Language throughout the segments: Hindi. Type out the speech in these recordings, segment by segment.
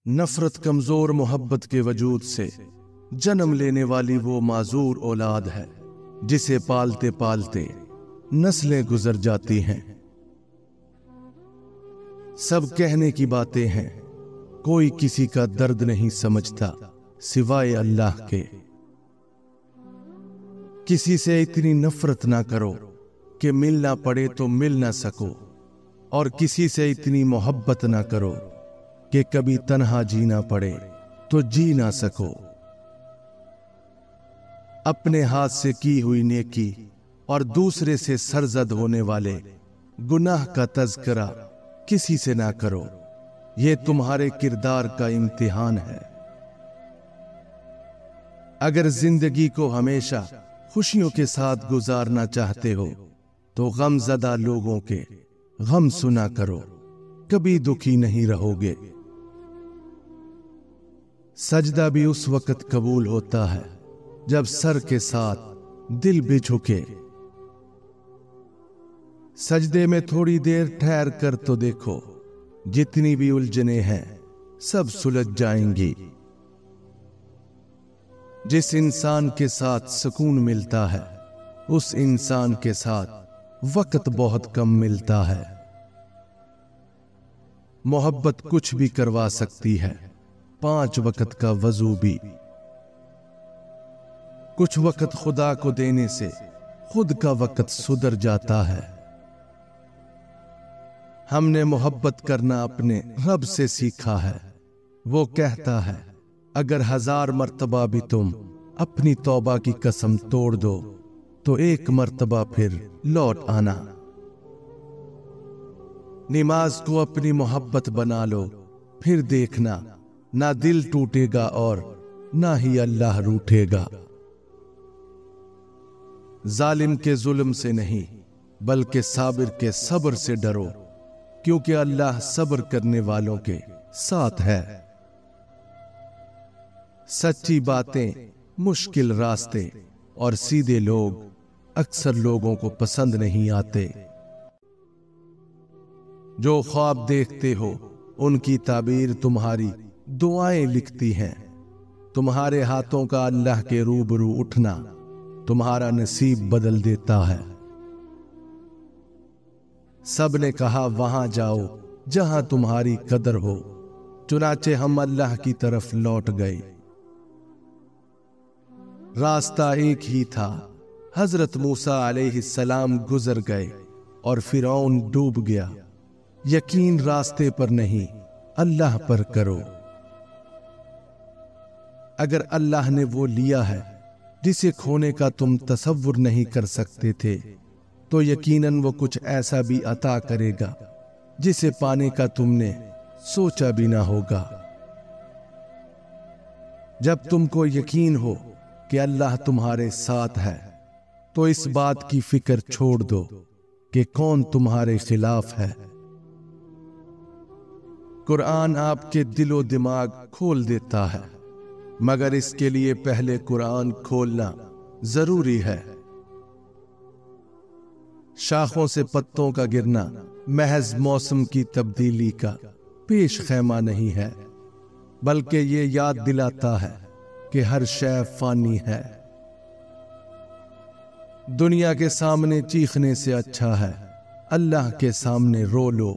नफरत कमजोर मोहब्बत के वजूद से जन्म लेने वाली वो माजूर औलाद है जिसे पालते पालते नस्लें गुजर जाती हैं। सब कहने की बातें हैं, कोई किसी का दर्द नहीं समझता सिवाय अल्लाह के। किसी से इतनी नफरत ना करो कि मिलना पड़े तो मिल ना सको, और किसी से इतनी मोहब्बत ना करो कि कभी तन्हा जीना पड़े तो जी ना सको। अपने हाथ से की हुई नेकी और दूसरे से सरजद होने वाले गुनाह का तज़किरा किसी से ना करो, ये तुम्हारे किरदार का इम्तिहान है। अगर जिंदगी को हमेशा खुशियों के साथ गुजारना चाहते हो तो गमज़दा लोगों के गम सुना करो, कभी दुखी नहीं रहोगे। सजदा भी उस वक्त कबूल होता है जब सर के साथ दिल भी झुके। सजदे में थोड़ी देर ठहर कर तो देखो, जितनी भी उलझने हैं सब सुलझ जाएंगी। जिस इंसान के साथ सुकून मिलता है उस इंसान के साथ वक्त बहुत कम मिलता है। मोहब्बत कुछ भी करवा सकती है, 5 वक्त का वजू भी। कुछ वक्त खुदा को देने से खुद का वक्त सुधर जाता है। हमने मोहब्बत करना अपने रब से सीखा है। वो कहता है, अगर 1000 मर्तबा भी तुम अपनी तौबा की कसम तोड़ दो तो 1 मर्तबा फिर लौट आना। नमाज को अपनी मोहब्बत बना लो, फिर देखना ना दिल टूटेगा और ना ही अल्लाह रूठेगा। जालिम के जुल्म से नहीं बल्कि साबिर के सब्र से डरो, क्योंकि अल्लाह सब्र करने वालों के साथ है। सच्ची बातें, मुश्किल रास्ते और सीधे लोग अक्सर लोगों को पसंद नहीं आते। जो ख्वाब देखते हो उनकी ताबीर तुम्हारी दुआएं लिखती हैं। तुम्हारे हाथों का अल्लाह के रूबरू उठना तुम्हारा नसीब बदल देता है। सब ने कहा वहां जाओ जहां तुम्हारी कदर हो, चुनाचे हम अल्लाह की तरफ लौट गए। रास्ता एक ही था, हजरत मूसा अलैहिस्सलाम गुजर गए और फिरौन डूब गया। यकीन रास्ते पर नहीं अल्लाह पर करो। अगर अल्लाह ने वो लिया है जिसे खोने का तुम तसव्वुर नहीं कर सकते थे, तो यकीनन वो कुछ ऐसा भी अता करेगा जिसे पाने का तुमने सोचा भी ना होगा। जब तुमको यकीन हो कि अल्लाह तुम्हारे साथ है तो इस बात की फिक्र छोड़ दो कि कौन तुम्हारे खिलाफ है। कुरान आपके दिलो दिमाग खोल देता है, मगर इसके लिए पहले कुरान खोलना जरूरी है। शाखों से पत्तों का गिरना महज मौसम की तब्दीली का पेश खैमा नहीं है, बल्कि ये याद दिलाता है कि हर शय फानी है। दुनिया के सामने चीखने से अच्छा है अल्लाह के सामने रो लो।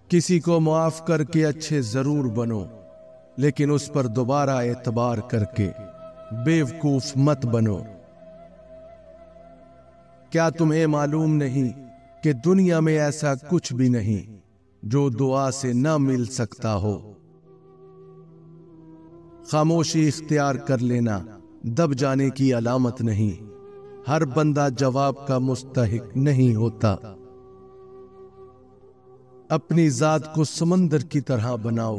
किसी को माफ करके अच्छे जरूर बनो, लेकिन उस पर दोबारा एतबार करके बेवकूफ मत बनो। क्या तुम्हें मालूम नहीं कि दुनिया में ऐसा कुछ भी नहीं जो दुआ से न मिल सकता हो। खामोशी इख्तियार कर लेना दब जाने की अलामत नहीं। हर बंदा जवाब का मुस्तहिक नहीं होता। अपनी जात को समंदर की तरह बनाओ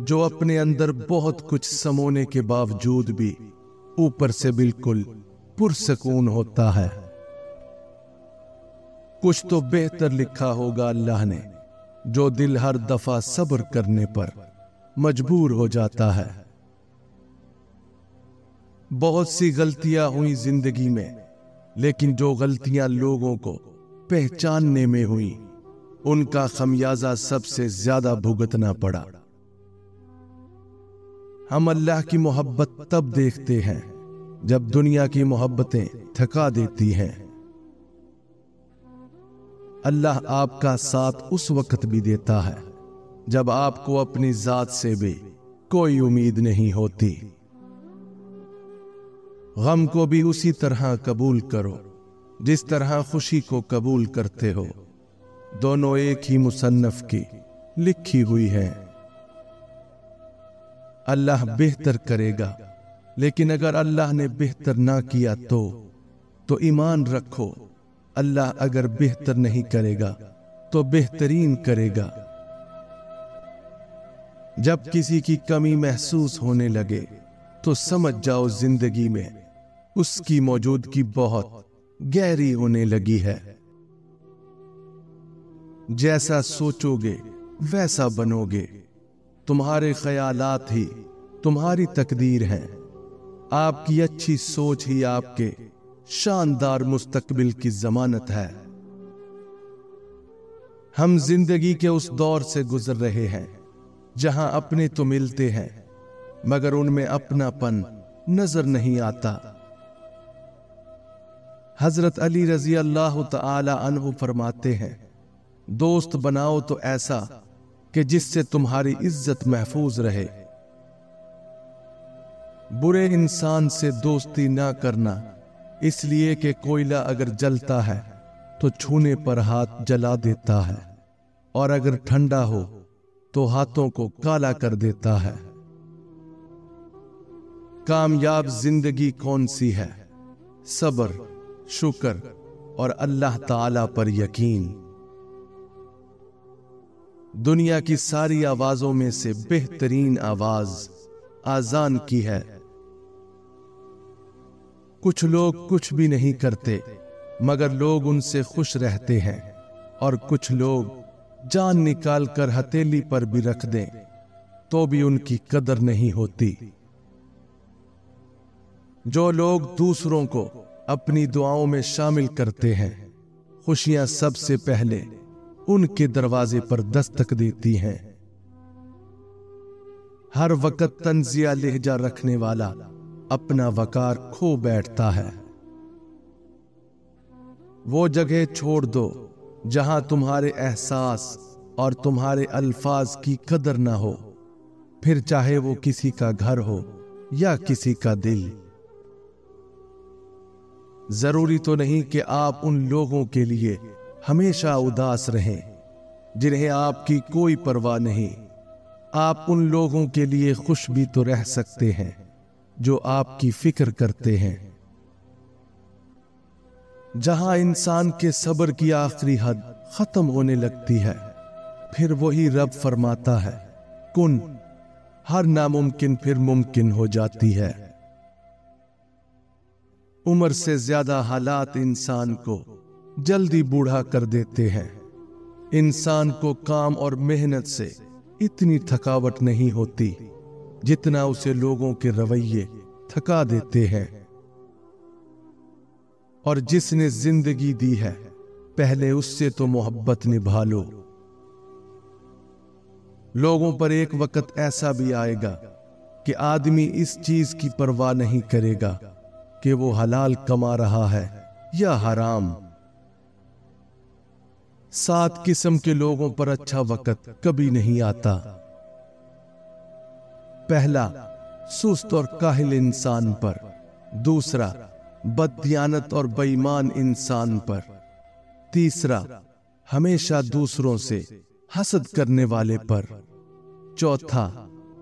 जो अपने अंदर बहुत कुछ समोने के बावजूद भी ऊपर से बिल्कुल पुरसकून होता है। कुछ तो बेहतर लिखा होगा अल्लाह ने, जो दिल हर दफा सब्र करने पर मजबूर हो जाता है। बहुत सी गलतियां हुई जिंदगी में, लेकिन जो गलतियां लोगों को पहचानने में हुई उनका खमियाजा सबसे ज्यादा भुगतना पड़ा। हम अल्लाह की मोहब्बत तब देखते हैं जब दुनिया की मोहब्बतें थका देती हैं। अल्लाह आपका साथ उस वक्त भी देता है जब आपको अपनी जात से भी कोई उम्मीद नहीं होती। गम को भी उसी तरह कबूल करो जिस तरह खुशी को कबूल करते हो। दोनों एक ही मुसन्नफ की लिखी हुई है। अल्लाह बेहतर करेगा, लेकिन अगर अल्लाह ने बेहतर ना किया तो ईमान रखो, अल्लाह अगर बेहतर नहीं करेगा तो बेहतरीन करेगा। जब किसी की कमी महसूस होने लगे तो समझ जाओ जिंदगी में उसकी मौजूदगी बहुत गहरी होने लगी है। जैसा सोचोगे वैसा बनोगे। तुम्हारे ख्यालात ही तुम्हारी तकदीर हैं। आपकी अच्छी सोच ही आपके शानदार मुस्तकबिल की जमानत है। हम जिंदगी के उस दौर से गुजर रहे हैं जहां अपने तो मिलते हैं मगर उनमें अपनापन नजर नहीं आता। हजरत अली रजी अल्लाह तआला अन्हु फरमाते हैं, दोस्त बनाओ तो ऐसा कि जिससे तुम्हारी इज्जत महफूज रहे। बुरे इंसान से दोस्ती ना करना, इसलिए कि कोयला अगर जलता है तो छूने पर हाथ जला देता है, और अगर ठंडा हो तो हाथों को काला कर देता है। कामयाब जिंदगी कौन सी है? सब्र, शुक्र और अल्लाह ताला पर यकीन। दुनिया की सारी आवाजों में से बेहतरीन आवाज आजान की है। कुछ लोग कुछ भी नहीं करते मगर लोग उनसे खुश रहते हैं, और कुछ लोग जान निकाल कर हथेली पर भी रख दें तो भी उनकी कदर नहीं होती। जो लोग दूसरों को अपनी दुआओं में शामिल करते हैं, खुशियां सबसे पहले उनके दरवाजे पर दस्तक देती हैं। हर वक्त तंजिया लहजा रखने वाला अपना वकार खो बैठता है। वो जगह छोड़ दो जहां तुम्हारे एहसास और तुम्हारे अल्फाज की कदर ना हो, फिर चाहे वो किसी का घर हो या किसी का दिल। जरूरी तो नहीं कि आप उन लोगों के लिए हमेशा उदास रहें जिन्हें आपकी कोई परवाह नहीं। आप उन लोगों के लिए खुश भी तो रह सकते हैं जो आपकी फिक्र करते हैं। जहां इंसान के सब्र की आखिरी हद खत्म होने लगती है, फिर वही रब फरमाता है कुन, हर नामुमकिन फिर मुमकिन हो जाती है। उम्र से ज्यादा हालात इंसान को जल्दी बूढ़ा कर देते हैं। इंसान को काम और मेहनत से इतनी थकावट नहीं होती जितना उसे लोगों के रवैये थका देते हैं। और जिसने जिंदगी दी है पहले उससे तो मोहब्बत निभा लो। लोगों पर एक वक्त ऐसा भी आएगा कि आदमी इस चीज की परवाह नहीं करेगा कि वो हलाल कमा रहा है या हराम। 7 किस्म के लोगों पर अच्छा वक्त कभी नहीं आता। पहला, सुस्त और काहिल इंसान पर। दूसरा, बददियानत और बेईमान इंसान पर। तीसरा, हमेशा दूसरों से हसद करने वाले पर। चौथा,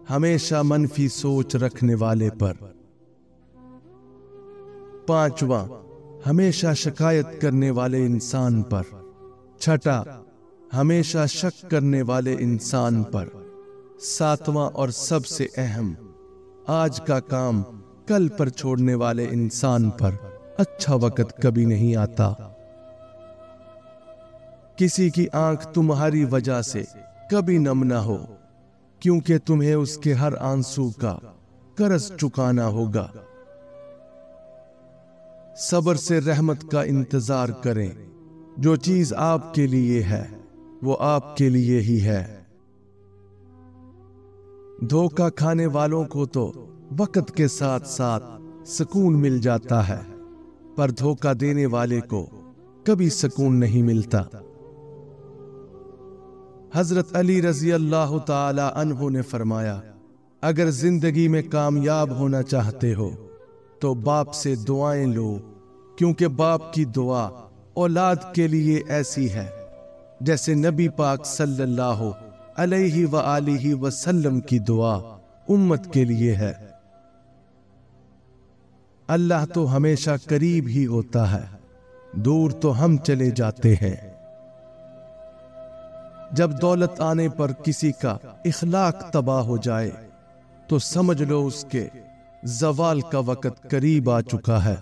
हमेशा मनफी सोच रखने वाले पर। पांचवा, हमेशा शिकायत करने वाले इंसान पर। छठा, हमेशा शक करने वाले इंसान पर। सातवां और सबसे अहम, आज का काम कल पर छोड़ने वाले इंसान पर अच्छा वक्त कभी नहीं आता। किसी की आंख तुम्हारी वजह से कभी नम ना हो, क्योंकि तुम्हें उसके हर आंसू का कर्ज चुकाना होगा। सब्र से रहमत का इंतजार करें। जो चीज आपके लिए है वो आपके लिए ही है। धोखा खाने वालों को तो वक्त के साथ साथ सुकून मिल जाता है, पर धोखा देने वाले को कभी सुकून नहीं मिलता। हजरत अली रजी अल्लाह ताला अन्हु ने फरमाया, अगर जिंदगी में कामयाब होना चाहते हो तो बाप से दुआएं लो, क्योंकि बाप की दुआ औलाद के लिए ऐसी है जैसे नबी पाक सल्लल्लाहु अलैहि व आलिहि वसल्लम की दुआ उम्मत के लिए है। अल्लाह तो हमेशा करीब ही होता है, दूर तो हम चले जाते हैं। जब दौलत आने पर किसी का इखलाक तबाह हो जाए तो समझ लो उसके ज़वाल का वक़्त करीब आ चुका है।